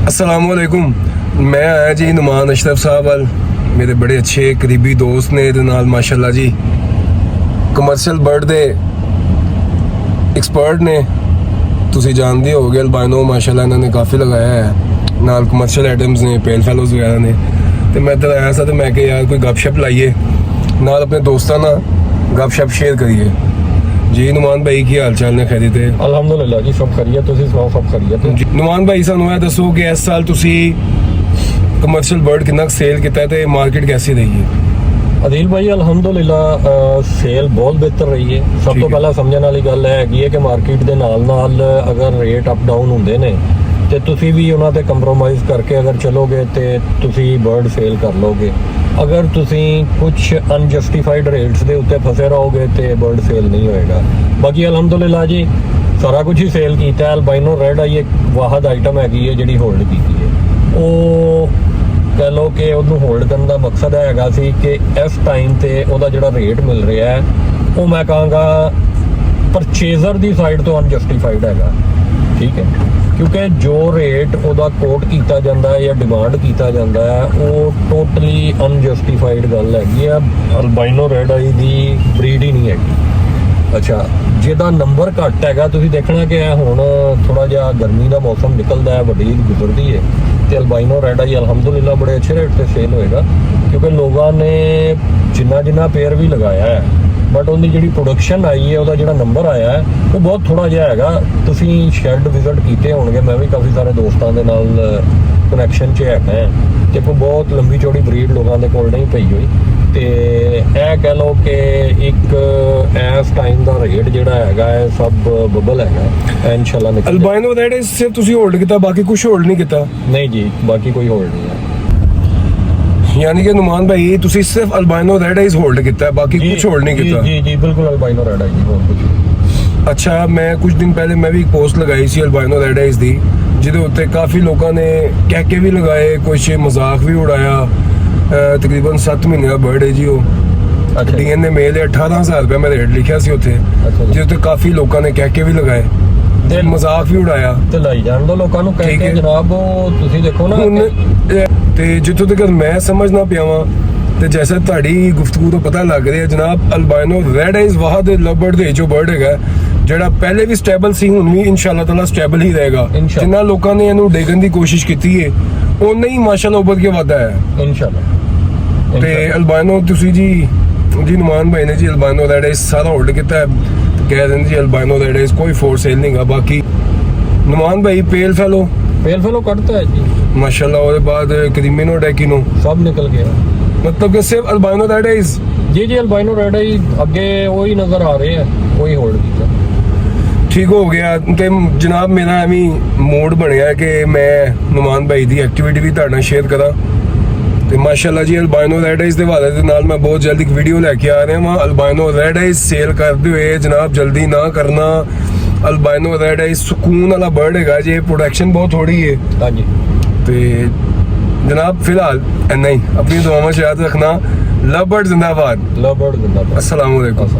अस्सलाम वालेकुम। मैं आया जी नुमान अशरफ साहब वाल, मेरे बड़े अच्छे करीबी दोस्त ने ਇਹਦੇ ਨਾਲ माशाल्लाह जी ਕਮਰਸ਼ੀਅਲ ਬਰਡ ਦੇ ਐਕਸਪਰਟ ਨੇ। ਤੁਸੀਂ ਜਾਣਦੇ ਹੋਗੇ ਅਲਬਾਈਨੋ ਮਾਸ਼ਾਅੱਲਾ ਇਹਨਾਂ ਨੇ ਕਾਫੀ ਲਗਾਇਆ ਹੈ, ਨਾਲ ਕਮਰਸ਼ੀਅਲ ਆਈਟਮਸ ਨੇ, ਪੇਲ ਫੈਲੋਜ਼ ਵਗੈਰਾ ਨੇ। ਤੇ ਮੈਂ ਇੱਧਰ ਆਇਆ ਸਾਂ ਤੇ ਮੈਂ ਕਿਹਾ ਯਾਰ ਕੋਈ ਗੱਪਸ਼ਪ ਲਾਈਏ, ਨਾਲ ਆਪਣੇ ਦੋਸਤਾਂ ਨਾਲ ਗੱਪਸ਼ਪ ਸ਼ੇਅਰ ਕਰੀਏ। जी नुमान भाई की हाल चाल ने खैरियत है? अल्हम्दुलिल्लाह जी, सब खैरियत। तुसीं सुनाओ, सब खैरियत है? नुमान भाई सानू ਇਹ ਦੱਸੋ ਕਿ ਇਸ ਸਾਲ ਤੁਸੀਂ ਕਮਰਸ਼ੀਅਲ ਬਰਡ ਕਿੰਨਾ ਸੇਲ ਕੀਤਾ ਤੇ ਮਾਰਕੀਟ कैसी रही है? ਅਦੀਲ ਭਾਈ ਅਲਹਮਦੁਲਿਲਾ ਸੇਲ ਬਹੁਤ ਬਿਹਤਰ ਰਹੀ ਹੈ। ਸਭ ਤੋਂ ਪਹਿਲਾਂ ਸਮਝਣ ਵਾਲੀ ਗੱਲ ਇਹ ਹੈਗੀ ਹੈ ਕਿ ਮਾਰਕੀਟ ਦੇ ਨਾਲ ਅਗਰ ਰੇਟ ਅਪ ਡਾਊਨ ਹੁੰਦੇ ਨੇ ਤੇ ਤੁਸੀਂ ਵੀ ਉਹਨਾਂ ਤੇ ਕੰਪਰੋਮਾਈਜ਼ ਕਰਕੇ ਅਗਰ ਚਲੋਗੇ ਤੇ ਤੁਸੀਂ ਬਰਡ ਸੇਲ ਕਰ ਲੋਗੇ। ਅਗਰ ਤੁਸੀਂ ਕੁਝ ਅਨਜਸਟੀਫਾਈਡ ਰੇਟਸ ਦੇ ਉੱਤੇ ਫਸੇ ਰਹੋਗੇ ਤੇ ਬਰਡ ਸੇਲ ਨਹੀਂ ਹੋਏਗਾ। ਬਾਕੀ ਅਲਹਮਦੁਲਿਲਾ ਜੀ ਸਾਰਾ ਕੁਝ ਹੀ ਸੇਲ ਕੀਤਾ ਹੈ। ਅਲਬਾਈਨੋ ਰੈਡ ਆਈ ਇੱਕ ਵਾਹਦ ਆਈਟਮ ਹੈਗੀ ਹੈ ਜਿਹੜੀ ਹੋਲਡ ਕੀਤੀ ਹੈ। ਉਹ ਕਹਿ ਲਓ ਕਿ ਉਹਨੂੰ ਹੋਲਡ ਕਰਨ ਦਾ ਮਕਸਦ ਹੈਗਾ ਸੀ ਕਿ ਇਸ ਟਾਈਮ ਤੇ ਉਹਦਾ ਜਿਹੜਾ ਰੇਟ ਮਿਲ ਰਿਹਾ ਹੈ ਉਹ ਮੈਂ ਕਹਾਂਗਾ ਪਰਚੇਜ਼ਰ ਦੀ ਸਾਈਡ ਤੋਂ ਅਨਜਸਟੀਫਾਈਡ ਹੈਗਾ। ਠੀਕ ਹੈ, ਕਿਉਂਕਿ ਜੋ ਰੇਟ ਉਹਦਾ ਕੋਟ ਕੀਤਾ ਜਾਂਦਾ ਹੈ ਜਾਂ ਡਿਮਾਂਡ ਕੀਤਾ ਜਾਂਦਾ ਹੈ ਉਹ ਟੋਟਲੀ ਅਨਜਸਟੀਫਾਈਡ ਗੱਲ ਹੈਗੀ ਆ। ਅਲਬਾਈਨੋ ਰੈਡ ਆਈ ਦੀ ਬਰੀਡ ਹੀ ਨਹੀਂ ਹੈਗੀ। ਅੱਛਾ, ਜਿਹਦਾ ਨੰਬਰ ਘੱਟ ਹੈਗਾ, ਤੁਸੀਂ ਦੇਖਣਾ ਕਿ ਹੁਣ ਥੋੜਾ ਜਿਹਾ ਗਰਮੀ ਦਾ ਮੌਸਮ ਨਿਕਲਦਾ ਹੈ, ਵੱਡੀ ਈਦ ਗੁਜ਼ਰਦੀ ਹੈ ਤੇ ਅਲਬਾਈਨੋ ਰੈਡ ਆਈ ਅਲਹਮਦੁਲਿਲਾ ਬੜੇ ਅੱਛੇ ਰੇਟ ਤੇ ਸੇਲ ਹੋਏਗਾ, ਕਿਉਂਕਿ ਲੋਕਾਂ ਨੇ ਜਿੰਨਾ ਪੇਅਰ ਵੀ ਲਗਾਇਆ ਹੈ ਬਟ ਉਹਦੀ ਜਿਹੜੀ ਪ੍ਰੋਡਕਸ਼ਨ ਆਈ ਹੈ, ਉਹਦਾ ਜਿਹੜਾ ਨੰਬਰ ਆਇਆ ਹੈ ਉਹ ਬਹੁਤ ਥੋੜਾ ਜਿਹਾ ਹੈਗਾ। ਤੁਸੀਂ ਸ਼ੈੱਡ ਵਿਜ਼ਿਟ ਕੀਤੇ ਹੋਣਗੇ, ਮੈਂ ਵੀ ਕਾਫੀ ਸਾਰੇ ਦੋਸਤਾਂ ਦੇ ਨਾਲ ਕਨੈਕਸ਼ਨ 'ਚ ਹੈਗਾ ਤੇ ਕੋਈ ਬਹੁਤ ਲੰਬੀ ਚੌੜੀ ਬਰੀਡ ਲੋਕਾਂ ਦੇ ਕੋਲ ਨਹੀਂ ਪਈ ਹੋਈ। ਤੇ ਇਹ ਕਹਿ ਲਓ ਕਿ ਇੱਕ ਇਸ ਟਾਈਮ ਦਾ ਰੇਟ ਜਿਹੜਾ ਹੈਗਾ ਹੈ ਸਭ ਬੱਬਲ ਹੈਗਾ ਇਨਸ਼ਾਅੱਲਾ। ਅਲਬਾਈਨੋ ਰੈਡ ਸਿਰਫ ਤੁਸੀਂ ਹੋਲਡ ਕੀਤਾ, ਬਾਕੀ ਕੁਝ ਹੋਲਡ ਨਹੀਂ ਕੀਤਾ? ਨਹੀਂ ਜੀ, ਬਾਕੀ ਕੋਈ ਹੋਲਡ ਨਹੀਂ ਹੈ। यानी कि नुमान भाई ਤੁਸੀਂ ਸਿਰਫ ਅਲਬਾਈਨੋ ਰੈਡ ਆਈਜ਼ ਹੋਲਡ ਕੀਤਾ ਹੈ, ਬਾਕੀ ਕੁਝ ਹੋਲਡ ਨਹੀਂ ਕੀਤਾ? ਜੀ ਬਿਲਕੁਲ ਅਲਬਾਈਨੋ ਰੈਡ ਆਈ ਹੋਰ ਕੁਝ। ਅੱਛਾ, ਮੈਂ ਕੁਝ ਦਿਨ ਪਹਿਲੇ ਮੈਂ ਵੀ ਇੱਕ ਪੋਸਟ ਲਗਾਈ ਸੀ ਅਲਬਾਈਨੋ ਰੈਡ ਆਈਜ਼ ਦੀ, ਜਿਹਦੇ ਉੱਤੇ ਕਾਫੀ ਲੋਕਾਂ ਨੇ ਕਹਿ ਕੇ ਵੀ ਲਗਾਏ, ਕੁਝ ਮਜ਼ਾਕ ਵੀ ਉਡਾਇਆ। ਤਕਰੀਬਨ 7 ਮਹੀਨੇ ਦਾ ਬਰਡ ਹੈ ਜੀ ਉਹ। ਡੀਐਨਏ ਮੇਲ 18000 ਰੁਪਏ ਮੈਂ ਰੇਟ ਲਿਖਿਆ ਸੀ ਉੱਥੇ, ਜਿਹਦੇ ਉੱਤੇ ਕਾਫੀ ਲੋਕਾਂ ਨੇ ਕਹਿ ਕੇ ਵੀ ਲਗਾਏ ਤੇ ਮਜ਼ਾਕ ਵੀ ਉਡਾਇਆ। ਤੇ ਲਾਈ ਜਾਣ ਦੋ ਲੋਕਾਂ ਨੂੰ ਕਹਿ ਕੇ ਜਨਾਬ। ਉਹ ਤੁਸੀਂ ਦੇਖੋ ਨਾ ਤੇ ਜਿੱਥੋਂ ਤੱਕ ਮੈਂ ਸਮਝਣਾ ਪਿਆ ਵਾਂ ਤੇ ਜੈਸੇ ਤੁਹਾਡੀ ਗੁਫ਼ਤਗੂ ਤੋਂ ਪਤਾ ਲੱਗ ਰਿਹਾ ਜਨਾਬ, ਅਲਬਾਈਨੋ ਰੈਡ ਆਈਜ਼ ਵਾਹਦ ਲਵਬਰਡ ਦੇ ਜੋ ਬਰਡ ਹੈਗਾ ਜਿਹੜਾ ਪਹਿਲੇ ਵੀ ਸਟੇਬਲ ਸੀ, ਹੁਣ ਵੀ ਇਨਸ਼ਾਅੱਲਾ ਤਾਲਾ ਸਟੇਬਲ ਹੀ ਰਹੇਗਾ। ਜਿੰਨਾ ਲੋਕਾਂ ਨੇ ਇਹਨੂੰ ਡੇਗਣ ਦੀ ਕੋਸ਼ਿਸ਼ ਕੀਤੀ ਹੈ ਉਨਾ ਹੀ ਮਾਸ਼ਾਅੱਲਾ ਉੱਭਰ ਕੇ ਵਾਧਾ ਹੈ ਇਨਸ਼ਾਅੱਲਾ। ਤੇ ਅਲਬਾਈਨੋ ਤੁਸੀਂ ਜੀ ਨੁਮਾਨ ਭਾਈ ਨੇ ਜੀ ਅਲਬਾਈਨੋ ਰੈਡ ਆਈਜ਼ ਸਾਰਾ ਹੋਲਡ ਕੀਤਾ ਹੈ। ਕਹਿ ਰਹੇ ਜੀ ਅਲਬਾਈਨੋ ਰੈਡ ਆਈਜ਼ ਕੋਈ ਫੋਰ ਸੇਲ ਨਹੀਂ ਗਾ। ਬਾਕੀ ਨੁਮਾਨ ਭਾਈ ਪੇਲ ਫੈਲੋ ਕੱਢਤਾ ਹੈ ਜੀ ਮਾਸ਼ਾਅੱਲਾ। ਉਹਦੇ ਬਾਅਦ ਕਰੀਮਿਨੋ ਡੈਕਿਨੋ ਸਭ ਨਿਕਲ ਗਿਆ। मतलब कि सिर्फ अल्बाइनो रेड आइज? जी अल्बाइनो रेड आई अगे वही नजर आ रहे हैं, वही होल्ड किया। ठीक हो गया। ਤੇ ਜਨਾਬ ਮੇਰਾ ਐਵੇਂ ਮੂਡ ਬਣਿਆ ਕਿ ਮੈਂ ਨੁਮਾਨ ਭਾਈ ਦੀ ਐਕਟੀਵਿਟੀ ਵੀ ਤੁਹਾਡੇ ਨਾਲ ਸ਼ੇਅਰ ਕਰਾਂ ਤੇ ਮਾਸ਼ਾਅੱਲਾ ਜੀ ਅਲਬਾਈਨੋ ਰੈਡ ਆਈਜ਼ ਦੇ ਹਵਾਲੇ ਦੇ ਨਾਲ ਮੈਂ ਬਹੁਤ ਜਲਦੀ ਇੱਕ ਵੀਡੀਓ ਲੈ ਕੇ ਆ ਰਿਹਾ ਹਾਂ। ਅਲਬਾਈਨੋ ਰੈਡ ਆਈਜ਼ ਸੇਲ ਕਰਦੇ ਹੋਏ ਜਨਾਬ ਜਲਦੀ ਨਾ ਕਰਨਾ। ਅਲਬਾਈਨੋ ਰੈਡ ਆਈਜ਼ ਸਕੂਨ ਵਾਲਾ ਬਰਡ ਹੈਗਾ ਜੀ, ਪ੍ਰੋਡਕਸ਼ਨ ਬਹੁਤ ਥੋੜੀ ਹੈ। ਹਾਂਜੀ ਤੇ जनाब फिलहाल नहीं, अपनी दुआओं में याद रखना। लव बर्ड जिंदाबाद। अस्सलाम वालेकुम।